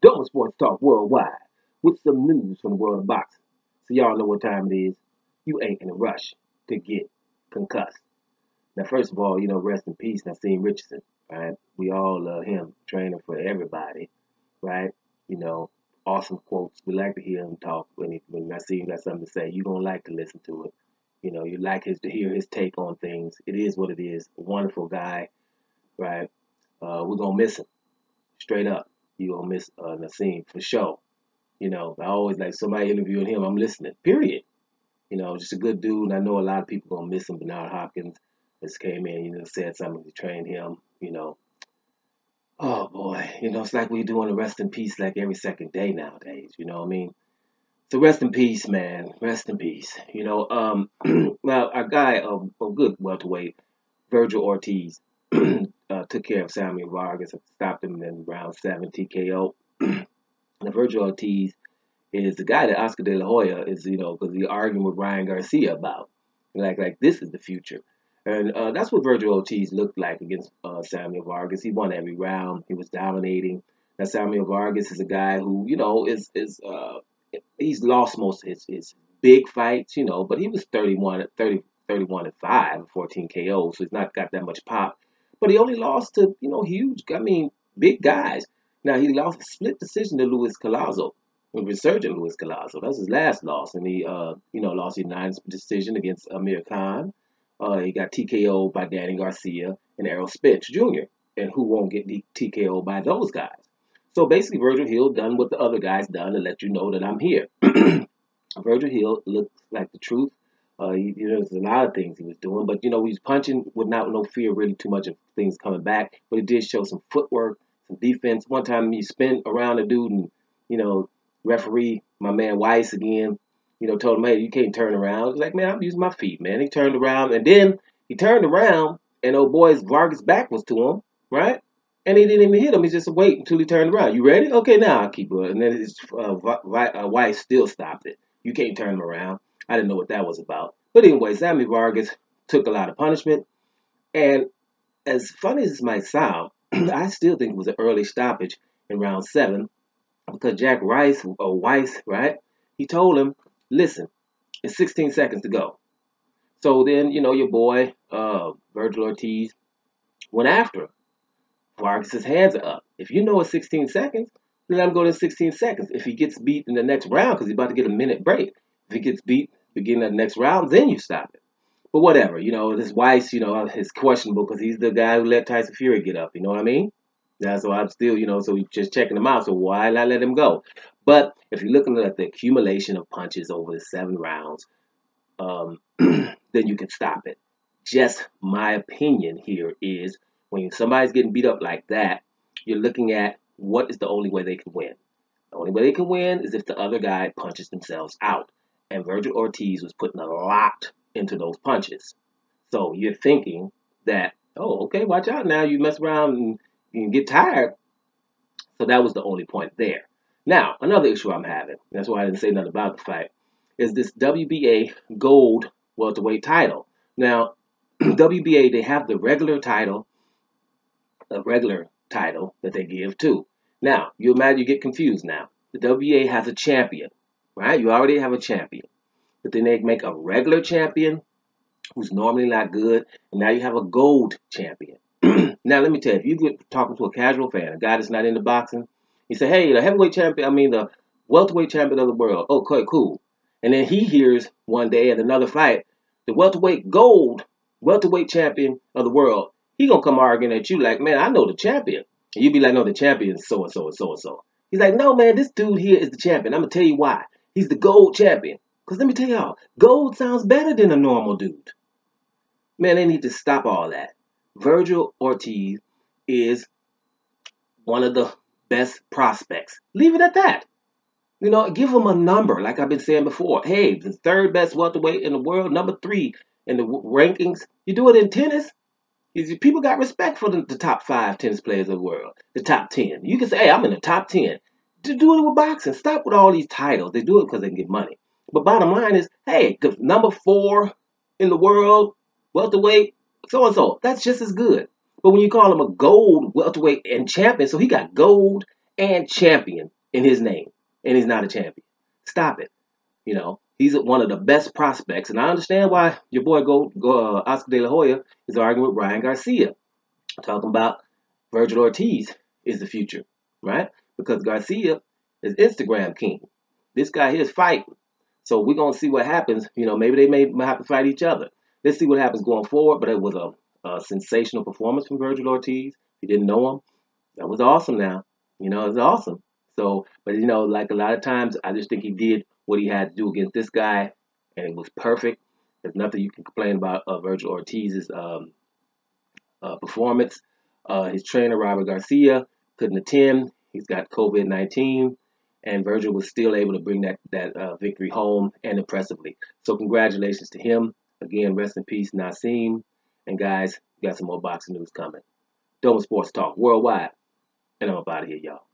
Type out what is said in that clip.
Double Sports Talk Worldwide with some news from the world of boxing. So y'all know what time it is. You ain't in a rush to get concussed. Now, first of all, rest in peace, Nassim Richardson, right? We all love him, training for everybody, right? You know, awesome quotes. We like to hear him talk when Nassim got something to say. You're going to like to listen to it. You like to hear his take on things. It is what it is. A wonderful guy, right? We're going to miss him, straight up. You're going to miss Nassim for sure. I always like somebody interviewing him, I'm listening, period. Just a good dude. And I know a lot of people going to miss him. Bernard Hopkins just came in, said something to train him. Oh boy, it's like we doing a rest in peace like every second day nowadays. You know what I mean? So rest in peace, man. Rest in peace. Well, our guy, a good welterweight, Vergil Ortiz, took care of Samuel Vargas and stopped him in round 7 TKO. Now, Vergil Ortiz is the guy that Oscar De La Hoya is, because he's arguing with Ryan Garcia about. Like this is the future. And that's what Vergil Ortiz looked like against Samuel Vargas. He won every round. He was dominating. Now, Samuel Vargas is a guy who, he's lost most of his big fights, but he was 31 and 5, 14 KOs, so he's not got that much pop. But he only lost to, big guys. Now, he lost a split decision to Luis Collazo, a resurgent Luis Collazo. That was his last loss, and he, lost a unanimous decision against Amir Khan. He got TKO'd by Danny Garcia and Errol Spence Jr., and who won't get TKO'd by those guys? So basically, Vergil Hill done what the other guys done to let you know that I'm here. Vergil Hill looks like the truth. There's a lot of things he was doing, but he was punching without no fear, really too much of things coming back. But it did show some footwork, some defense. One time he spun around a dude, and referee, my man Weiss again, told him, hey, you can't turn around. He's like, man, I'm using my feet, man. He turned around, and then he turned around, and old boy's Vargas' back was to him, right? And he didn't even hit him. He just wait until he turned around. You ready? Okay, now I'll keep it. And then Weiss still stopped it. You can't turn him around. I didn't know what that was about. But anyway, Sammy Vargas took a lot of punishment. And as funny as this might sound, I still think it was an early stoppage in round 7 because Jack Weiss, right? He told him, listen, it's 16 seconds to go. So then, your boy, Vergil Ortiz, went after him. Vargas' hands are up. If you know it's 16 seconds, then let him go to 16 seconds. If he gets beat in the next round, because he's about to get a minute break, if he gets beat beginning of the next round, then you stop it. But whatever, this Weiss, is questionable because he's the guy who let Tyson Fury get up. You know what I mean? That's why I'm still, so we're just checking him out. So why not let him go? But if you're looking at the accumulation of punches over the 7 rounds, then you can stop it. Just my opinion here is when somebody's getting beat up like that, you're looking at what is the only way they can win. The only way they can win is if the other guy punches themselves out. And Vergil Ortiz was putting a lot into those punches. So you're thinking that, oh, okay, watch out now. You mess around and you can get tired. So that was the only point there. Now, another issue I'm having, that's why I didn't say nothing about the fight, is this WBA gold welterweight title. Now, WBA, they have the regular title that they give too. Now, you imagine you get confused now. The WBA has a champion, right? You already have a champion. But then they make a regular champion who's normally not good, and now you have a gold champion. Now, let me tell you, if you get talking to a casual fan, a guy that's not into boxing, he say, hey, the heavyweight champion, the welterweight champion of the world. Oh, okay, cool. And then he hears one day at another fight, the welterweight champion of the world. He gonna come arguing at you like, man, I know the champion. And you be like, no, the champion is so-and-so and so-and-so. He's like, no, man, this dude here is the champion. I'm gonna tell you why. He's the gold champion. Because let me tell y'all, gold sounds better than a normal dude. Man, they need to stop all that. Vergil Ortiz is one of the best prospects. Leave it at that. Give him a number, like I've been saying before. Hey, the 3rd best welterweight in the world, number 3 in the rankings. You do it in tennis. People got respect for the top 5 tennis players of the world, the top 10. You can say, hey, I'm in the top 10. To do it with boxing. Stop with all these titles. They do it because they can get money. But bottom line is, hey, number 4 in the world, welterweight, so-and-so, that's just as good. But when you call him a gold welterweight and champion, so he got gold and champion in his name, and he's not a champion. Stop it. You know, he's one of the best prospects, and I understand why your boy Oscar De La Hoya is arguing with Ryan Garcia, talking about Vergil Ortiz is the future, right? Because Garcia is Instagram king. This guy here is fighting. So we're gonna see what happens. You know, maybe they may have to fight each other. Let's see what happens going forward. But it was a sensational performance from Vergil Ortiz. If you didn't know him, that was awesome. Now, you know, it was awesome. So, but you know, like a lot of times, I just think he did what he had to do against this guy, and it was perfect. There's nothing you can complain about Vergil Ortiz's performance. His trainer, Robert Garcia, couldn't attend. He's got COVID-19, and Vergil was still able to bring that victory home and impressively. So congratulations to him. Again, rest in peace, Nassim. And guys, we got some more boxing news coming. Doma Sports Talk worldwide. And I'm up out of here, y'all.